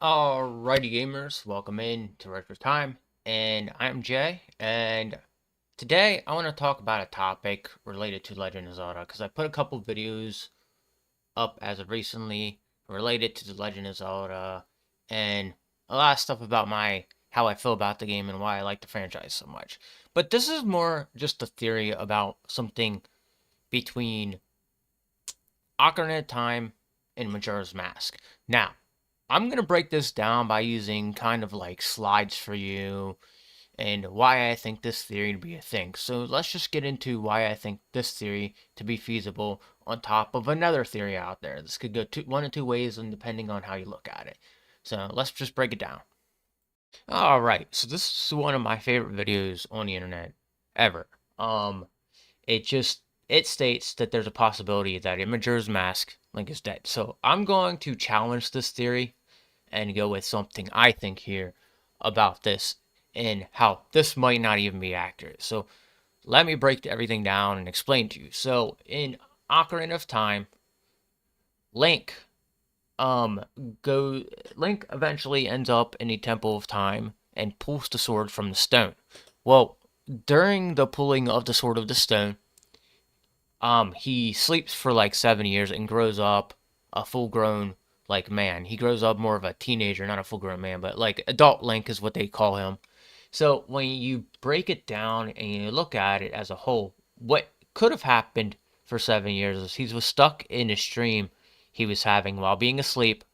Alrighty, gamers, welcome in to Retro Time, and I'm Jay, and today I want to talk about a topic related to Legend of Zelda, because I put a couple videos up as of recently related to the Legend of Zelda, and a lot of stuff about how I feel about the game and why I like the franchise so much. But this is more just a theory about something between Ocarina of Time and Majora's Mask. Now, I'm going to break this down by using kind of like slides for you and why I think this theory to be a thing. So let's just get into why I think this theory to be feasible on top of another theory out there. This could go one of two ways and depending on how you look at it. So let's just break it down. All right. So this is one of my favorite videos on the internet ever. Um it just it states that there's a possibility that in Majora's Mask, Link is dead. So I'm going to challenge this theory and go with something I think here about this and how this might not even be accurate. So let me break everything down and explain to you. So in Ocarina of Time, Link um go Link eventually ends up in the Temple of Time and pulls the sword from the stone. Well, during the pulling of the sword of the stone, he sleeps for like 7 years and grows up a full grown like man. He grows up more of a teenager, not a full grown man, but like adult Link is what they call him. So when you break it down and you look at it as a whole, what could have happened for 7 years is he was stuck in a dream he was having while being asleep.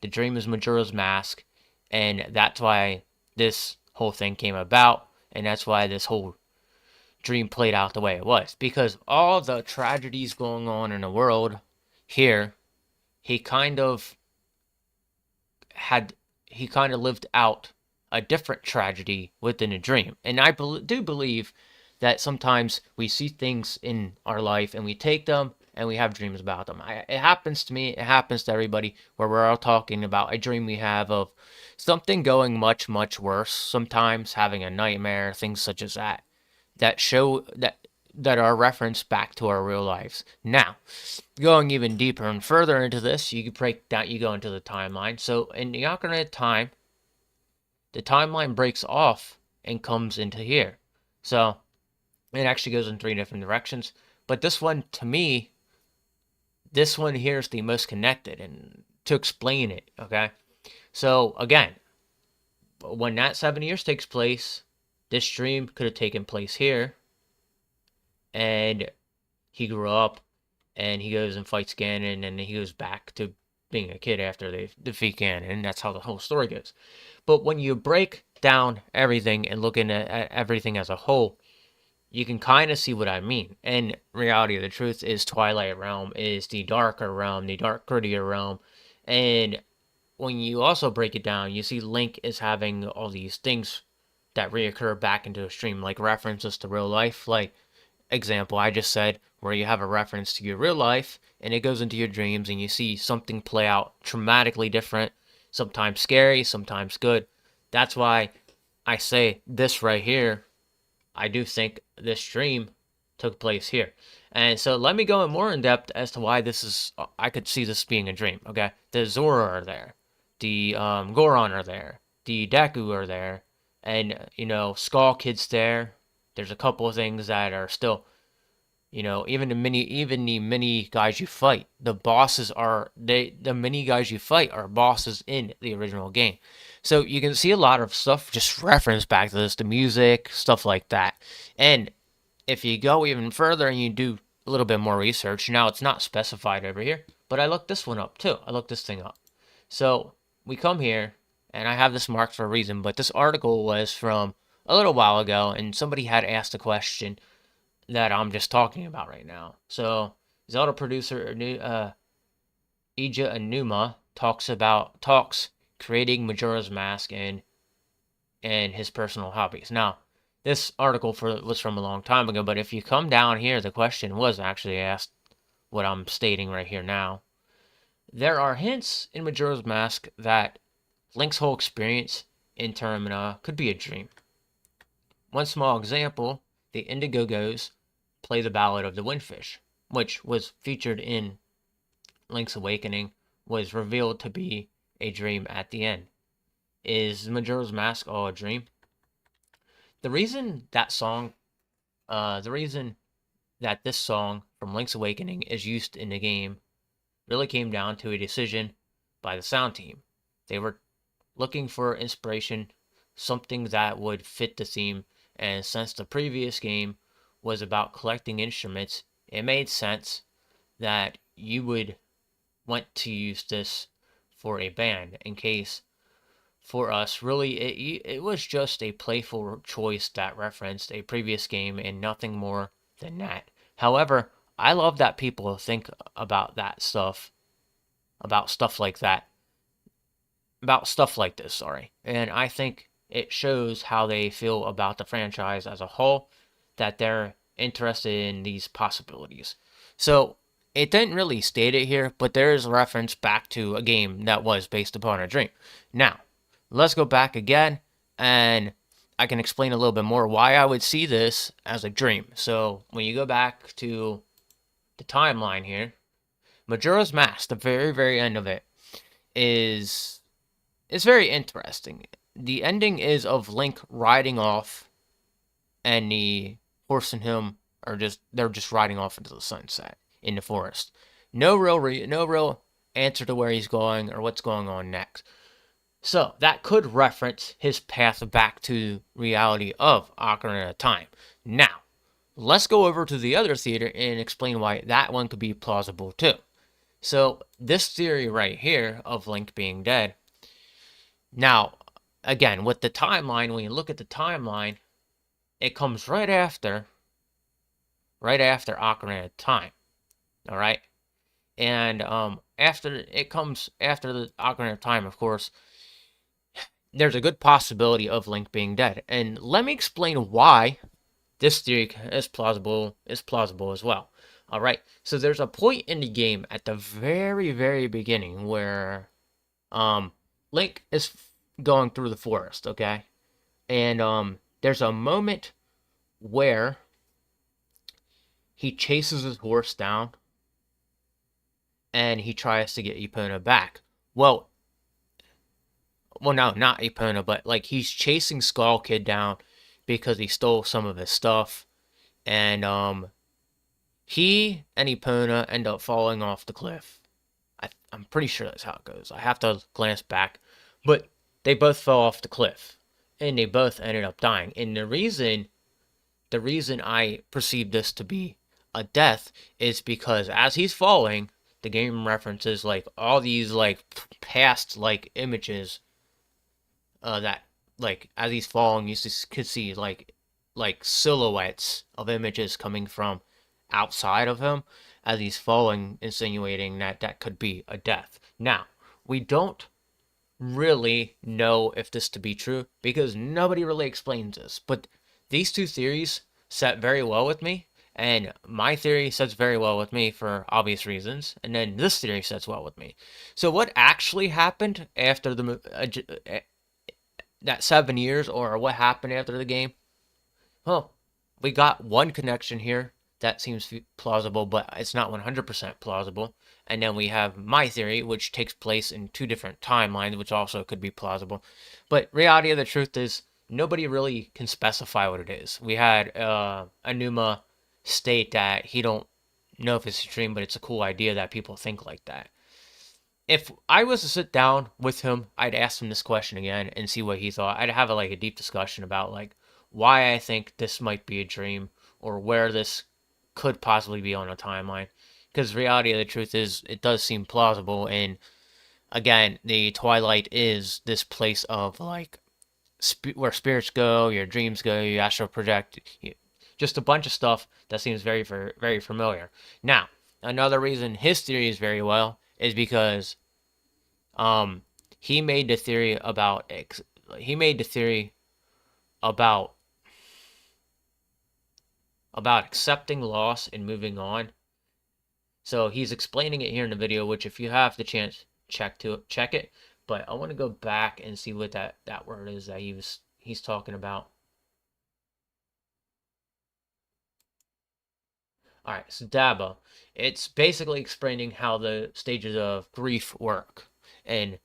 The dream is Majora's Mask, and that's why this whole thing came about, and that's why this whole dream played out the way it was. Because all the tragedies going on in the world here, he kind of had he kind of lived out a different tragedy within a dream. And I do believe that sometimes we see things in our life and we take them and we have dreams about them. It happens to me, it happens to everybody, where we're all talking about a dream we have of something going much, much worse, sometimes having a nightmare, things such as that, that show that are referenced back to our real lives. Now, going even deeper and further into this, you break down, you go into the timeline. So in the Ocarina of Time, the timeline breaks off and comes into here. So it actually goes in three different directions. But this one, to me, this one here is the most connected. And to explain it, okay? So again, when that 7 years takes place, this dream could have taken place here. And he grew up and he goes and fights Ganon, and then he goes back to being a kid after they defeat Ganon, and that's how the whole story goes. But when you break down everything and look at everything as a whole, you can kind of see what I mean. And reality of the truth is Twilight Realm is the darker realm, the dark, grittier realm. And when you also break it down, you see Link is having all these things that reoccur back into a stream, like references to real life, like example I just said, where you have a reference to your real life and it goes into your dreams and you see something play out dramatically different, sometimes scary, sometimes good. That's why I say this right here. I do think this dream took place here. And so let me go in more in depth as to why this is, I could see this being a dream, okay? The Zora are there. The Goron are there. The Deku are there. And, Skull Kid's there. There's a couple of things that are still, even the mini guys you fight, the mini guys you fight are bosses in the original game. So you can see a lot of stuff just referenced back to this, the music, stuff like that. And if you go even further and you do a little bit more research, now it's not specified over here, but I looked this one up too. I looked this thing up. So we come here, and I have this marked for a reason, but this article was from a little while ago, and somebody had asked a question that I'm just talking about right now. So Zelda producer Ija Anuma talks creating Majora's Mask and his personal hobbies. Now, this article was from a long time ago, but if you come down here, the question was actually asked, what I'm stating right here now. There are hints in Majora's Mask that Link's whole experience in Termina could be a dream. One small example, the Indigogos play the Ballad of the Windfish, which was featured in Link's Awakening, was revealed to be a dream at the end. Is Majora's Mask all a dream? The reason that song, the reason that this song from Link's Awakening is used in the game really came down to a decision by the sound team. They were looking for inspiration, something that would fit the theme, and since the previous game was about collecting instruments, it made sense that you would want to use this for a band in case for us really it was just a playful choice that referenced a previous game and nothing more than that. However, I love that people think about that stuff, about stuff like that, about stuff like this, sorry. And I think it shows how they feel about the franchise as a whole, that they're interested in these possibilities. So it didn't really state it here, but there is a reference back to a game that was based upon a dream. Now, let's go back again, and I can explain a little bit more why I would see this as a dream. So when you go back to the timeline here, Majora's Mask, the very, very end of it, is it's very interesting. The ending is of Link riding off, and the horse and him are they're just riding off into the sunset in the forest. No real answer to where he's going or what's going on next. So that could reference his path back to reality of Ocarina of Time. Now, let's go over to the other theater and explain why that one could be plausible too. So this theory right here of Link being dead. Now, again, with the timeline, when you look at the timeline, it comes right after Ocarina of Time. All right, and after it comes after the Ocarina of Time, of course, there's a good possibility of Link being dead. And let me explain why this theory is plausible as well. All right, so there's a point in the game at the very, very beginning where Link is going through the forest, okay? And there's a moment where he chases his horse down and he tries to get Epona back. Well, no, not Epona, but like he's chasing Skull Kid down because he stole some of his stuff, and he and Epona end up falling off the cliff. I'm pretty sure that's how it goes. I have to glance back, but they both fell off the cliff, and they both ended up dying. And the reason I perceive this to be a death is because as he's falling, the game references like all these like past like images that like as he's falling, you could see like silhouettes of images coming from outside of him as he's falling, insinuating that that could be a death. Now, we don't really know if this to be true because nobody really explains this, but these two theories set very well with me, and my theory sets very well with me for obvious reasons, and then this theory sets well with me. So what actually happened after that 7 years, or what happened after the game? Well, we got one connection here that seems plausible, but it's not 100% plausible. And then we have my theory, which takes place in two different timelines, which also could be plausible. But reality of the truth is, nobody really can specify what it is. We had Anuma state that he don't know if it's a dream, but it's a cool idea that people think like that. If I was to sit down with him, I'd ask him this question again and see what he thought. I'd have like a deep discussion about like why I think this might be a dream or where this could possibly be on a timeline. Because reality of the truth is, it does seem plausible. And again, the Twilight is this place of like where spirits go, your dreams go, you astral project, just a bunch of stuff that seems very, very familiar. Now, another reason his theory is very well is because he made the theory about about accepting loss and moving on. So he's explaining it here in the video, which if you have the chance, check it. But I want to go back and see what that word is that he's talking about. All right, so Daba, it's basically explaining how the stages of grief work, and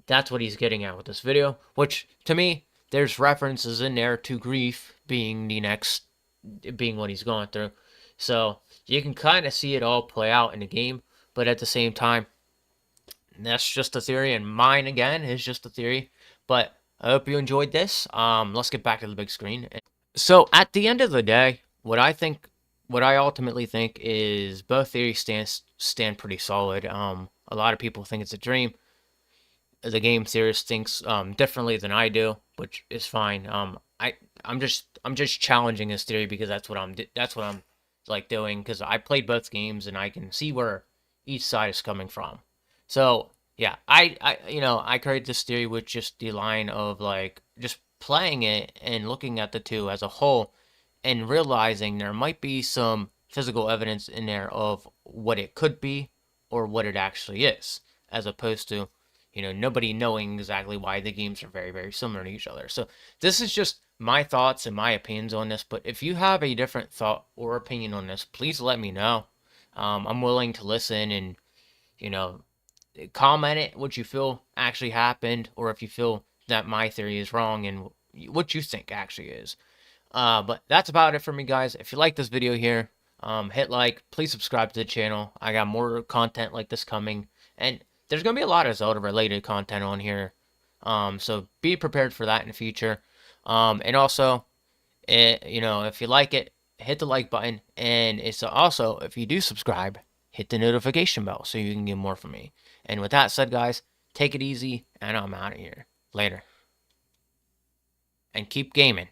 That's what he's getting at with this video, which to me, there's references in there to grief being the next, being what he's going through. So you can kind of see it all play out in the game, but at the same time, that's just a theory, and mine again is just a theory. But I hope you enjoyed this. Let's get back to the big screen. So at the end of the day, what I ultimately think is both theories stand pretty solid. A lot of people think it's a dream. The game theorist thinks differently than I do, which is fine. I'm just challenging his theory because that's what I'm like doing, because I played both games and I can see where each side is coming from. So yeah, I created this theory with just the line of like just playing it and looking at the two as a whole and realizing there might be some physical evidence in there of what it could be or what it actually is, as opposed to, nobody knowing exactly why the games are very, very similar to each other. So this is just my thoughts and my opinions on this, but if you have a different thought or opinion on this, please let me know. I'm willing to listen and, you know, comment it what you feel actually happened, or if you feel that my theory is wrong and what you think actually is. But that's about it for me, guys. If you like this video here, hit like, please subscribe to the channel. I got more content like this coming, and there's going to be a lot of Zelda related content on here. So be prepared for that in the future. And also, if you like it, hit the like button, and it's also, if you do subscribe, hit the notification bell so you can get more from me. And with that said, guys, take it easy, and I'm out of here. Later. And keep gaming.